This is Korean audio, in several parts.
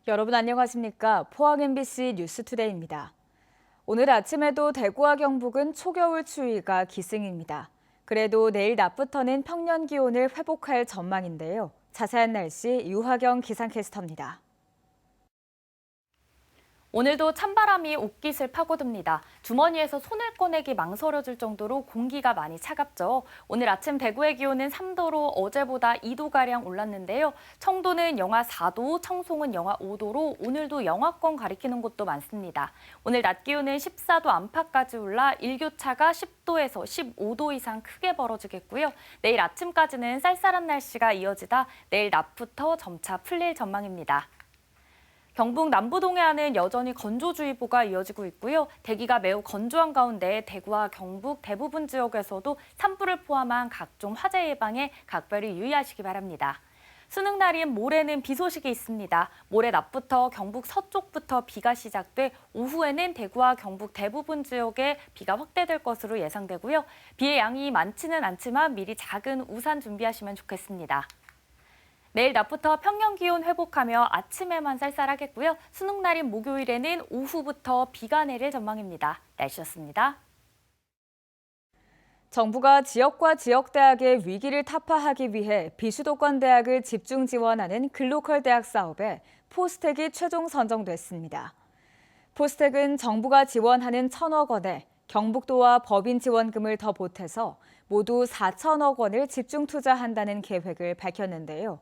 여러분 안녕하십니까? 포항 MBC 뉴스투데이입니다. 오늘 아침에도 대구와 경북은 초겨울 추위가 기승입니다. 그래도 내일 낮부터는 평년 기온을 회복할 전망인데요. 자세한 날씨 유하경 기상캐스터입니다. 오늘도 찬바람이 옷깃을 파고듭니다. 주머니에서 손을 꺼내기 망설여질 정도로 공기가 많이 차갑죠. 오늘 아침 대구의 기온은 3도로 어제보다 2도가량 올랐는데요. 청도는 영하 4도, 청송은 영하 5도로 오늘도 영하권 가리키는 곳도 많습니다. 오늘 낮 기온은 14도 안팎까지 올라 일교차가 10도에서 15도 이상 크게 벌어지겠고요. 내일 아침까지는 쌀쌀한 날씨가 이어지다 내일 낮부터 점차 풀릴 전망입니다. 경북 남부 동해안은 여전히 건조주의보가 이어지고 있고요. 대기가 매우 건조한 가운데 대구와 경북 대부분 지역에서도 산불을 포함한 각종 화재 예방에 각별히 유의하시기 바랍니다. 수능 날인 모레는 비 소식이 있습니다. 모레 낮부터 경북 서쪽부터 비가 시작돼 오후에는 대구와 경북 대부분 지역에 비가 확대될 것으로 예상되고요. 비의 양이 많지는 않지만 미리 작은 우산 준비하시면 좋겠습니다. 내일 낮부터 평년 기온 회복하며 아침에만 쌀쌀하겠고요. 수능 날인 목요일에는 오후부터 비가 내릴 전망입니다. 날씨였습니다. 정부가 지역과 지역대학의 위기를 타파하기 위해 비수도권 대학을 집중 지원하는 글로컬 대학 사업에 포스텍이 최종 선정됐습니다. 포스텍은 정부가 지원하는 1,000억 원에 경북도와 법인 지원금을 더 보태서 모두 4천억 원을 집중 투자한다는 계획을 밝혔는데요.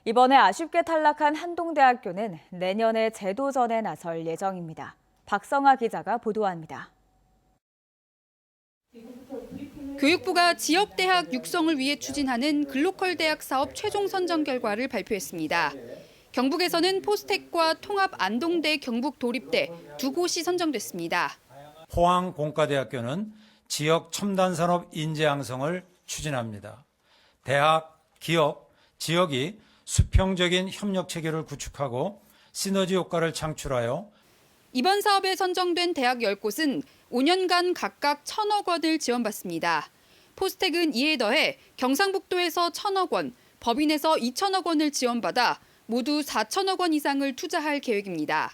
이번에 아쉽게 탈락한 한동대학교는 내년에 재도전에 나설 예정입니다. 박성아 기자가 보도합니다. 교육부가 지역대학 육성을 위해 추진하는 글로컬 대학 사업 최종 선정 결과를 발표했습니다. 경북에서는 포스텍과 통합 안동대 경북도립대 두 곳이 선정됐습니다. 포항 공과대학교는 지역 첨단산업 인재 양성을 추진합니다. 대학, 기업, 지역이 수평적인 협력 체계를 구축하고 시너지 효과를 창출하여 이번 사업에 선정된 대학 10곳은 5년간 각각 1,000억 원을 지원받습니다. 포스텍은 이에 더해 경상북도에서 1,000억 원, 법인에서 2,000억 원을 지원받아 모두 4,000억 원 이상을 투자할 계획입니다.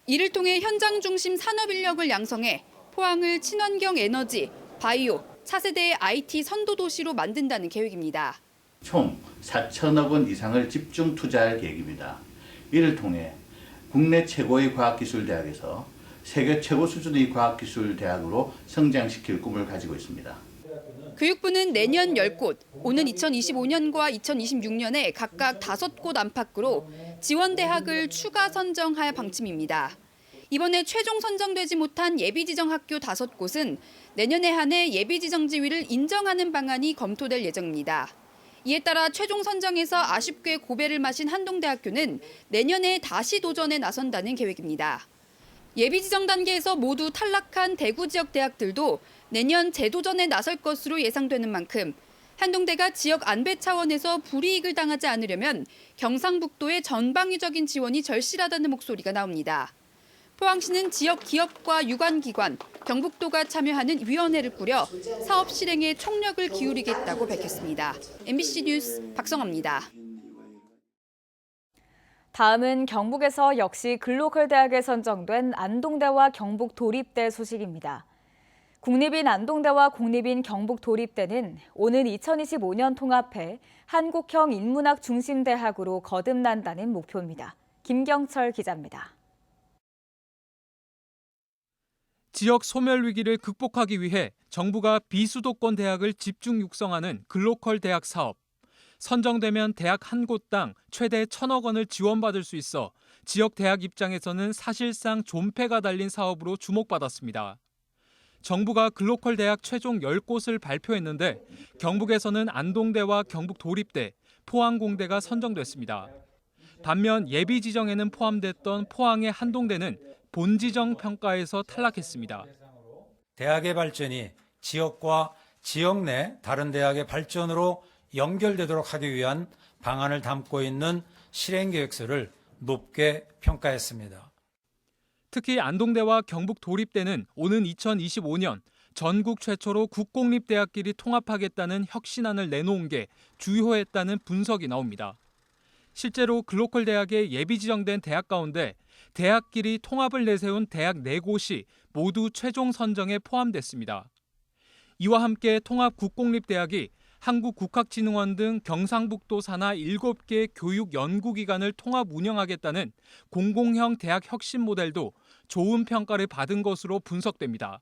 이를 통해 현장 중심 산업 인력을 양성해 포항을 친환경 에너지, 바이오, 차세대의 IT 선도 도시로 만든다는 계획입니다. 총 4천억 원 이상을 집중 투자할 계획입니다. 이를 통해 국내 최고의 과학기술대학에서 세계 최고 수준의 과학기술대학으로 성장시킬 꿈을 가지고 있습니다. 교육부는 내년 10곳, 오는 2025년과 2026년에 각각 5곳 안팎으로 지원대학을 추가 선정할 방침입니다. 이번에 최종 선정되지 못한 예비지정학교 5곳은 내년에 한해 예비지정 지위를 인정하는 방안이 검토될 예정입니다. 이에 따라 최종 선정에서 아쉽게 고배를 마신 한동대학교는 내년에 다시 도전에 나선다는 계획입니다. 예비지정 단계에서 모두 탈락한 대구 지역 대학들도 내년 재도전에 나설 것으로 예상되는 만큼 한동대가 지역 안배 차원에서 불이익을 당하지 않으려면 경상북도의 전방위적인 지원이 절실하다는 목소리가 나옵니다. 포항시는 지역 기업과 유관기관, 경북도가 참여하는 위원회를 꾸려 사업 실행에 총력을 기울이겠다고 밝혔습니다. MBC 뉴스 박성아입니다. 다음은 경북에서 역시 글로컬 대학에 선정된 안동대와 경북도립대 소식입니다. 국립인 안동대와 공립인 경북도립대는 오는 2025년 통합해 한국형 인문학 중심대학으로 거듭난다는 목표입니다. 김경철 기자입니다. 지역 소멸 위기를 극복하기 위해 정부가 비수도권 대학을 집중 육성하는 글로컬 대학 사업. 선정되면 대학 한 곳당 최대 1,000억 원을 지원받을 수 있어 지역 대학 입장에서는 사실상 존폐가 달린 사업으로 주목받았습니다. 정부가 글로컬 대학 최종 10곳을 발표했는데 경북에서는 안동대와 경북도립대, 포항공대가 선정됐습니다. 반면 예비 지정에는 포함됐던 포항의 한동대는 본지정 평가에서 탈락했습니다. 대학의 발전이 지역과 지역 내 다른 대학의 발전으로 연결되도록 하기 위한 방안을 담고 있는 실행계획서를 높게 평가했습니다. 특히 안동대와 경북도립대는 오는 2025년 전국 최초로 국공립대학끼리 통합하겠다는 혁신안을 내놓은 게 주요했다는 분석이 나옵니다. 실제로 글로컬 대학에 예비 지정된 대학 가운데 대학끼리 통합을 내세운 대학 4곳이 모두 최종 선정에 포함됐습니다. 이와 함께 통합 국공립대학이 한국국학진흥원 등 경상북도 산하 7개 교육 연구기관을 통합 운영하겠다는 공공형 대학 혁신 모델도 좋은 평가를 받은 것으로 분석됩니다.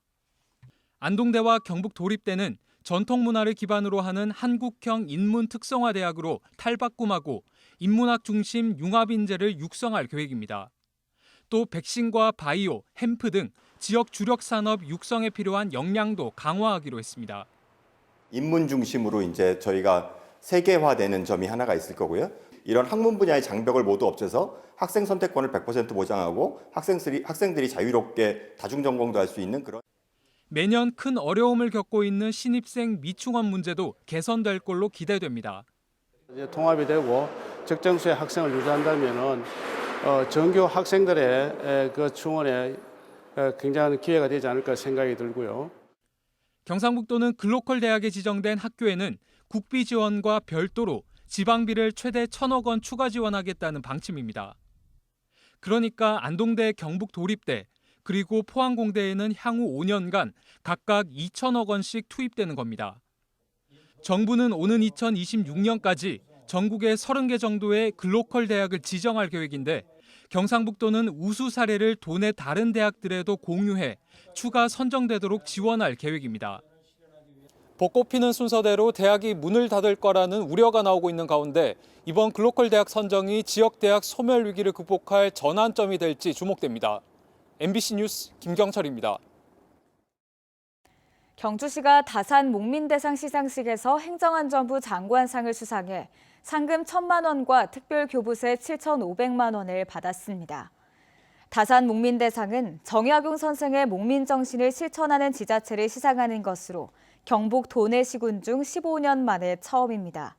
안동대와 경북도립대는 전통문화를 기반으로 하는 한국형 인문특성화대학으로 탈바꿈하고 인문학 중심 융합인재를 육성할 계획입니다. 또 백신과 바이오, 햄프 등 지역 주력 산업 육성에 필요한 역량도 강화하기로 했습니다. 인문 중심으로 이제 저희가 세계화되는 점이 하나가 있을 거고요. 이런 학문 분야의 장벽을 모두 없애서 학생 선택권을 100% 보장하고 학생들이 자유롭게 다중 전공도 할 수 있는 그런. 매년 큰 어려움을 겪고 있는 신입생 미충원 문제도 개선될 걸로 기대됩니다. 이제 통합이 되고 적정 수의 학생을 유지한다면은 전교 학생들의 그 충원에 굉장한 기회가 되지 않을까 생각이 들고요. 경상북도는 글로컬 대학에 지정된 학교에는 국비 지원과 별도로 지방비를 최대 1,000억 원 추가 지원하겠다는 방침입니다. 그러니까 안동대, 경북도립대, 그리고 포항공대에는 향후 5년간 각각 2,000억 원씩 투입되는 겁니다. 정부는 오는 2026년까지 전국에 30개 정도의 글로컬 대학을 지정할 계획인데 경상북도는 우수 사례를 도내 다른 대학들에도 공유해 추가 선정되도록 지원할 계획입니다. 벚꽃 피는 순서대로 대학이 문을 닫을 거라는 우려가 나오고 있는 가운데 이번 글로컬 대학 선정이 지역 대학 소멸 위기를 극복할 전환점이 될지 주목됩니다. MBC 뉴스 김경철입니다. 경주시가 다산 목민대상 시상식에서 행정안전부 장관상을 수상해 상금 1,000만 원과 특별교부세 7,500만 원을 받았습니다. 다산 목민대상은 정약용 선생의 목민정신을 실천하는 지자체를 시상하는 것으로 경북 도내시군 중 15년 만에 처음입니다.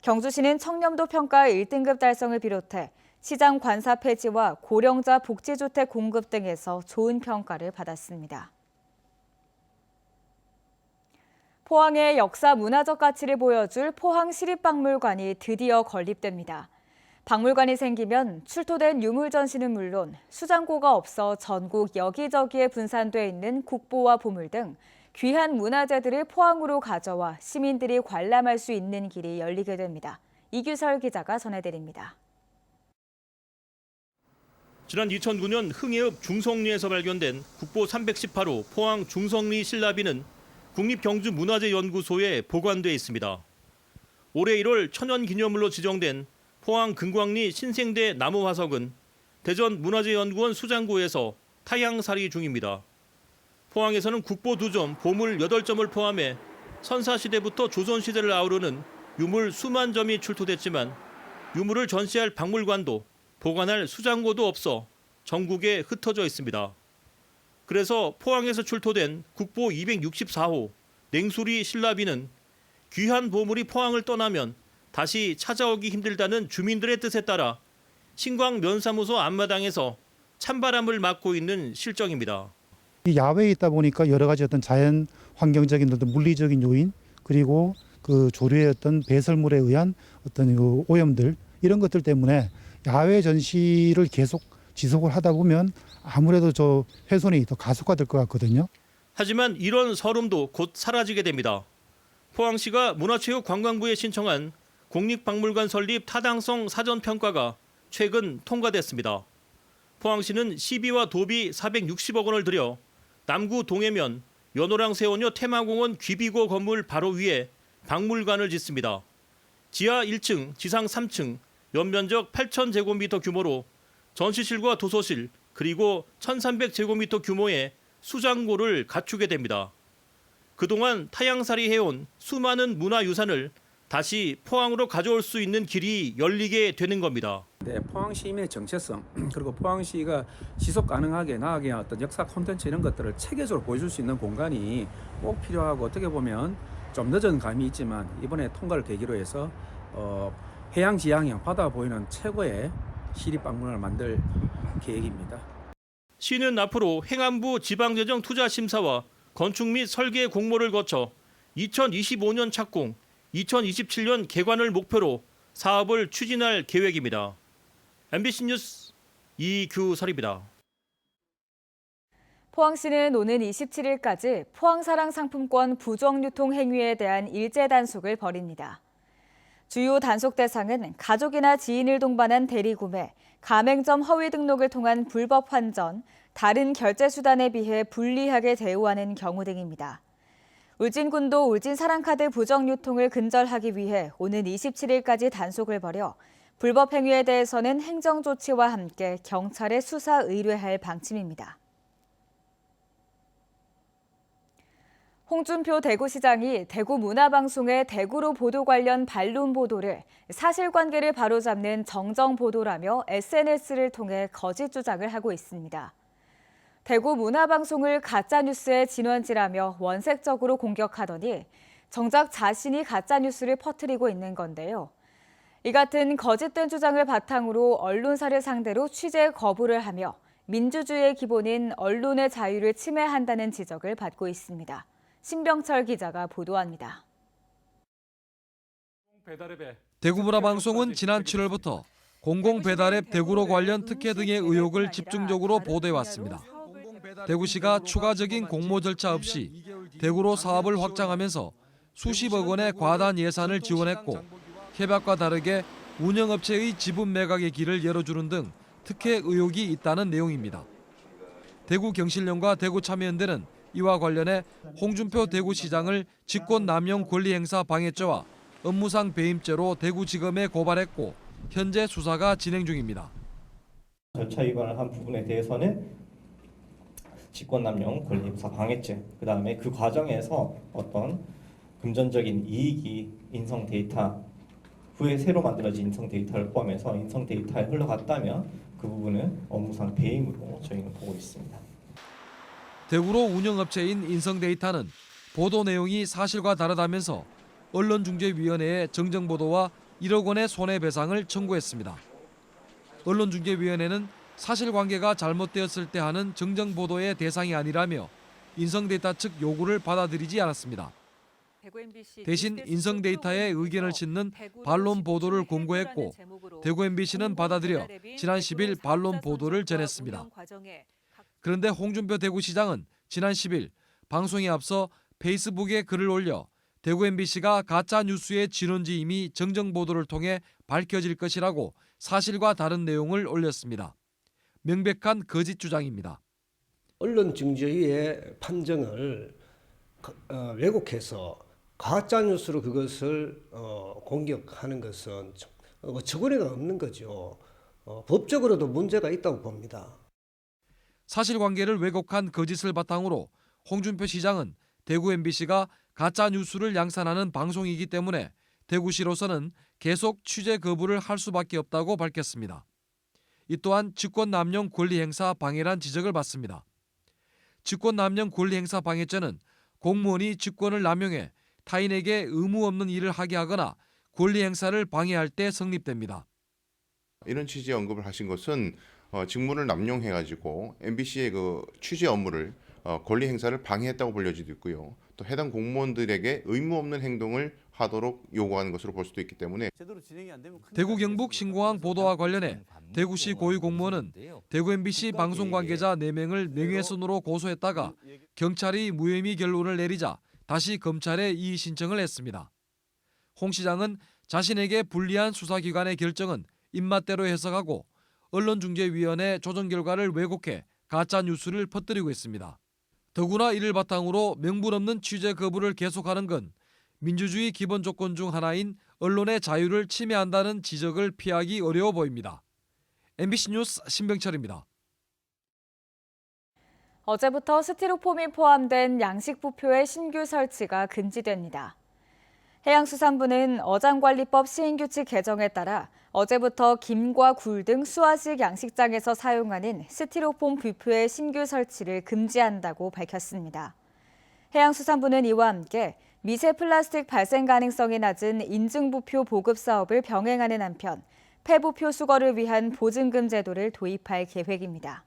경주시는 청렴도 평가 1등급 달성을 비롯해 시장 관사 폐지와 고령자 복지주택 공급 등에서 좋은 평가를 받았습니다. 포항의 역사 문화적 가치를 보여줄 포항시립박물관이 드디어 건립됩니다. 박물관이 생기면 출토된 유물 전시는 물론 수장고가 없어 전국 여기저기에 분산돼 있는 국보와 보물 등 귀한 문화재들을 포항으로 가져와 시민들이 관람할 수 있는 길이 열리게 됩니다. 이규설 기자가 전해드립니다. 지난 2009년 흥해읍 중성리에서 발견된 국보 318호 포항 중성리 신라비는 국립경주문화재연구소에 보관돼 있습니다. 올해 1월 천연기념물로 지정된 포항 금광리 신생대 나무 화석은 대전 문화재연구원 수장고에서 타향살이 중입니다. 포항에서는 국보 2점, 보물 8점을 포함해 선사시대부터 조선시대를 아우르는 유물 수만 점이 출토됐지만 유물을 전시할 박물관도 보관할 수장고도 없어 전국에 흩어져 있습니다. 그래서 포항에서 출토된 국보 264호 냉수리 신라비는 귀한 보물이 포항을 떠나면 다시 찾아오기 힘들다는 주민들의 뜻에 따라 신광면사무소 앞마당에서 찬바람을 맞고 있는 실정입니다. 야외에 있다 보니까 여러 가지 어떤 자연 환경적인 어떤 물리적인 요인 그리고 그 조류의 어떤 배설물에 의한 어떤 그 오염들 이런 것들 때문에 야외 전시를 계속 지속을 하다 보면 아무래도 저 훼손이 더 가속화될 것 같거든요. 하지만 이런 서름도 곧 사라지게 됩니다. 포항시가 문화체육관광부에 신청한 국립박물관 설립 타당성 사전평가가 최근 통과됐습니다. 포항시는 시비와 도비 460억 원을 들여 남구 동해면 연호랑 세원여 테마공원 귀비고 건물 바로 위에 박물관을 짓습니다. 지하 1층, 지상 3층, 연면적 8,000제곱미터 규모로 전시실과 도서실 그리고 1,300제곱미터 규모의 수장고를 갖추게 됩니다. 그동안 타향살이 해온 수많은 문화유산을 다시 포항으로 가져올 수 있는 길이 열리게 되는 겁니다. 네, 포항시민의 정체성 그리고 포항시가 지속 가능하게 나아가게 어떤 역사 콘텐츠 이런 것들을 체계적으로 보여줄 수 있는 공간이 꼭 필요하고 어떻게 보면 좀 늦은 감이 있지만 이번에 통과를 계기로 해서 해양 지향형 바다 보이는 최고의 시립박물관을 만들 계획입니다. 시는 앞으로 행안부 지방재정투자심사와 건축 및 설계 공모를 거쳐 2025년 착공, 2027년 개관을 목표로 사업을 추진할 계획입니다. MBC 뉴스 이규설입니다. 포항시는 오는 27일까지 포항사랑 상품권 부정유통 행위에 대한 일제 단속을 벌입니다. 주요 단속 대상은 가족이나 지인을 동반한 대리구매, 가맹점 허위 등록을 통한 불법 환전, 다른 결제 수단에 비해 불리하게 대우하는 경우 등입니다. 울진군도 울진사랑카드 부정유통을 근절하기 위해 오는 27일까지 단속을 벌여 불법 행위에 대해서는 행정조치와 함께 경찰에 수사 의뢰할 방침입니다. 홍준표 대구시장이 대구문화방송의 대구로 보도 관련 반론 보도를 사실관계를 바로잡는 정정보도라며 SNS를 통해 거짓 주장을 하고 있습니다. 대구문화방송을 가짜뉴스의 진원지라며 원색적으로 공격하더니 정작 자신이 가짜뉴스를 퍼뜨리고 있는 건데요. 이 같은 거짓된 주장을 바탕으로 언론사를 상대로 취재 거부를 하며 민주주의의 기본인 언론의 자유를 침해한다는 지적을 받고 있습니다. 신병철 기자가 보도합니다. 대구문화방송은 지난 7월부터 공공배달앱 대구로 관련 특혜 등의 의혹을 집중적으로 보도해왔습니다. 대구시가 추가적인 공모 절차 없이 대구로 사업을 확장하면서 수십억 원의 과다한 예산을 지원했고 협약과 다르게 운영업체의 지분 매각의 길을 열어주는 등 특혜 의혹이 있다는 내용입니다. 대구경실련과 대구참여연대는 이와 관련해 홍준표 대구시장을 직권남용 권리행사 방해죄와 업무상 배임죄로 대구지검에 고발했고 현재 수사가 진행 중입니다. 절차 위반을 한 부분에 대해서는 직권남용 권리행사 방해죄, 그다음에 그 과정에서 어떤 금전적인 이익이 인성 데이터 후에 새로 만들어진 인성 데이터를 포함해서 인성 데이터에 흘러갔다면 그 부분은 업무상 배임으로 저희는 보고 있습니다. 대구로 운영업체인 인성데이터는 보도 내용이 사실과 다르다면서 언론중재위원회에 정정보도와 1억 원의 손해배상을 청구했습니다. 언론중재위원회는 사실관계가 잘못되었을 때 하는 정정보도의 대상이 아니라며 인성데이터 측 요구를 받아들이지 않았습니다. 대신 인성데이터에 의견을 싣는 반론 보도를 공고했고 대구 MBC는 받아들여 지난 10일 반론 보도를 전했습니다. 그런데 홍준표 대구시장은 지난 10일 방송에 앞서 페이스북에 글을 올려 대구 MBC가 가짜 뉴스의 진원지임이 정정보도를 통해 밝혀질 것이라고 사실과 다른 내용을 올렸습니다. 명백한 거짓 주장입니다. 언론중재위의 판정을 왜곡해서 가짜 뉴스로 그것을 공격하는 것은 적언해가 없는 거죠. 법적으로도 문제가 있다고 봅니다. 사실관계를 왜곡한 거짓을 바탕으로 홍준표 시장은 대구 MBC가 가짜 뉴스를 양산하는 방송이기 때문에 대구시로서는 계속 취재 거부를 할 수밖에 없다고 밝혔습니다. 이 또한 직권남용 권리행사 방해란 지적을 받습니다. 직권남용 권리행사 방해죄는 공무원이 직권을 남용해 타인에게 의무 없는 일을 하게 하거나 권리행사를 방해할 때 성립됩니다. 이런 취지 언급을 하신 것은 직무를 남용해가지고 MBC의 그 취재 업무를 권리 행사를 방해했다고 불려지고 있고요. 또 해당 공무원들에게 의무 없는 행동을 하도록 요구하는 것으로 볼 수도 있기 때문에 대구 경북 신공항 보도와 관련해 대구시 고위 공무원은 대구 MBC 방송 관계자 4명을 명예훼손으로 고소했다가 경찰이 무혐의 결론을 내리자 다시 검찰에 이의 신청을 했습니다. 홍 시장은 자신에게 불리한 수사기관의 결정은 입맛대로 해석하고 언론중재위원회 조정 결과를 왜곡해 가짜 뉴스를 퍼뜨리고 있습니다. 더구나 이를 바탕으로 명분 없는 취재 거부를 계속하는 건 민주주의 기본 조건 중 하나인 언론의 자유를 침해한다는 지적을 피하기 어려워 보입니다. MBC 뉴스 신병철입니다. 어제부터 스티로폼이 포함된 양식부표의 신규 설치가 금지됩니다. 해양수산부는 어장관리법 시행규칙 개정에 따라 어제부터 김과 굴 등 수화식 양식장에서 사용하는 스티로폼 부표의 신규 설치를 금지한다고 밝혔습니다. 해양수산부는 이와 함께 미세 플라스틱 발생 가능성이 낮은 인증부표 보급 사업을 병행하는 한편 폐부표 수거를 위한 보증금 제도를 도입할 계획입니다.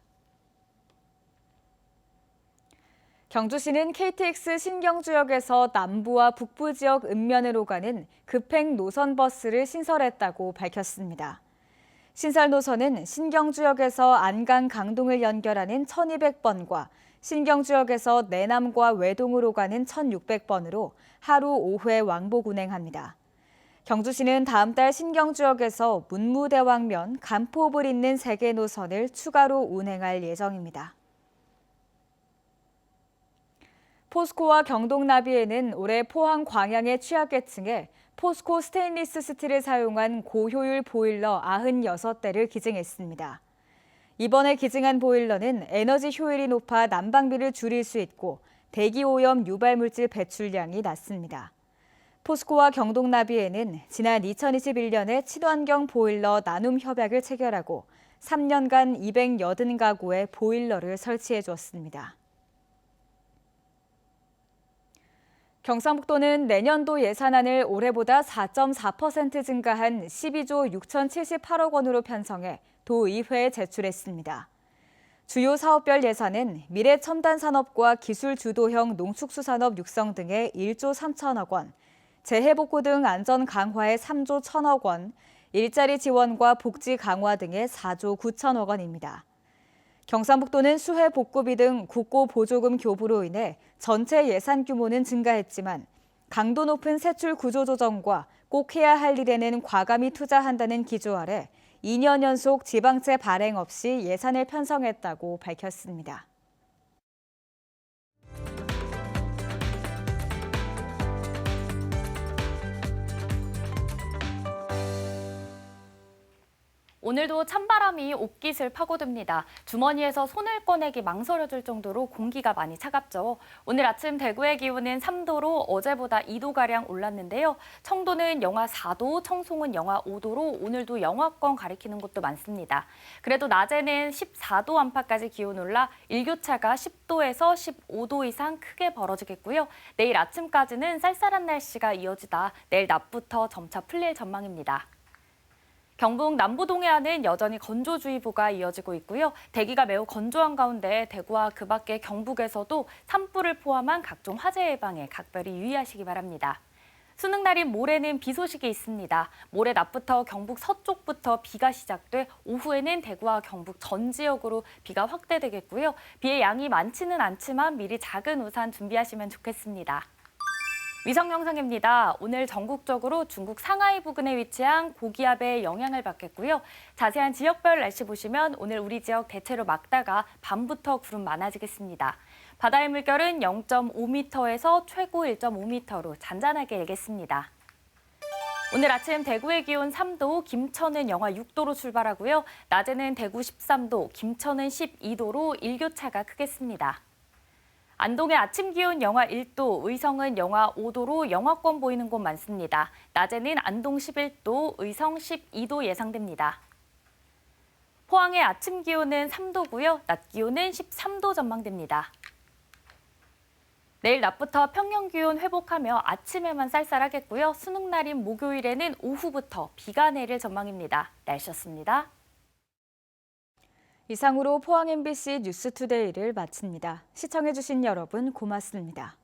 경주시는 KTX 신경주역에서 남부와 북부 지역 읍면으로 가는 급행 노선버스를 신설했다고 밝혔습니다. 신설 노선은 신경주역에서 안강 강동을 연결하는 1200번과 신경주역에서 내남과 외동으로 가는 1600번으로 하루 5회 왕복 운행합니다. 경주시는 다음 달 신경주역에서 문무대왕면, 간포읍을 잇는 3개 노선을 추가로 운행할 예정입니다. 포스코와 경동나비에는 올해 포항 광양의 취약계층에 포스코 스테인리스 스틸을 사용한 고효율 보일러 96대를 기증했습니다. 이번에 기증한 보일러는 에너지 효율이 높아 난방비를 줄일 수 있고 대기오염 유발물질 배출량이 낮습니다. 포스코와 경동나비에는 지난 2021년에 친환경 보일러 나눔 협약을 체결하고 3년간 280가구에 보일러를 설치해 주었습니다. 경상북도는 내년도 예산안을 올해보다 4.4% 증가한 12조 6,078억 원으로 편성해 도의회에 제출했습니다. 주요 사업별 예산은 미래첨단산업과 기술주도형 농축수산업 육성 등의 1조 3천억 원, 재해복구 등 안전 강화에 3조 1천억 원, 일자리 지원과 복지 강화 등의 4조 9천억 원입니다. 경상북도는 수해 복구비 등 국고 보조금 교부로 인해 전체 예산 규모는 증가했지만 강도 높은 세출 구조 조정과 꼭 해야 할 일에는 과감히 투자한다는 기조 아래 2년 연속 지방채 발행 없이 예산을 편성했다고 밝혔습니다. 오늘도 찬바람이 옷깃을 파고듭니다. 주머니에서 손을 꺼내기 망설여질 정도로 공기가 많이 차갑죠. 오늘 아침 대구의 기온은 3도로 어제보다 2도가량 올랐는데요. 청도는 영하 4도, 청송은 영하 5도로 오늘도 영하권 가리키는 곳도 많습니다. 그래도 낮에는 14도 안팎까지 기온 올라 일교차가 10도에서 15도 이상 크게 벌어지겠고요. 내일 아침까지는 쌀쌀한 날씨가 이어지다 내일 낮부터 점차 풀릴 전망입니다. 경북 남부 동해안은 여전히 건조주의보가 이어지고 있고요. 대기가 매우 건조한 가운데 대구와 그 밖의 경북에서도 산불을 포함한 각종 화재 예방에 각별히 유의하시기 바랍니다. 수능 날인 모레는 비 소식이 있습니다. 모레 낮부터 경북 서쪽부터 비가 시작돼 오후에는 대구와 경북 전 지역으로 비가 확대되겠고요. 비의 양이 많지는 않지만 미리 작은 우산 준비하시면 좋겠습니다. 위성 영상입니다. 오늘 전국적으로 중국 상하이 부근에 위치한 고기압의 영향을 받겠고요. 자세한 지역별 날씨 보시면 오늘 우리 지역 대체로 맑다가 밤부터 구름 많아지겠습니다. 바다의 물결은 0.5m에서 최고 1.5m로 잔잔하게 일겠습니다. 오늘 아침 대구의 기온 3도, 김천은 영하 6도로 출발하고요. 낮에는 대구 13도, 김천은 12도로 일교차가 크겠습니다. 안동의 아침 기온 영하 1도, 의성은 영하 5도로 영하권 보이는 곳 많습니다. 낮에는 안동 11도, 의성 12도 예상됩니다. 포항의 아침 기온은 3도고요. 낮 기온은 13도 전망됩니다. 내일 낮부터 평년 기온 회복하며 아침에만 쌀쌀하겠고요. 수능 날인 목요일에는 오후부터 비가 내릴 전망입니다. 날씨였습니다. 이상으로 포항 MBC 뉴스투데이를 마칩니다. 시청해주신 여러분 고맙습니다.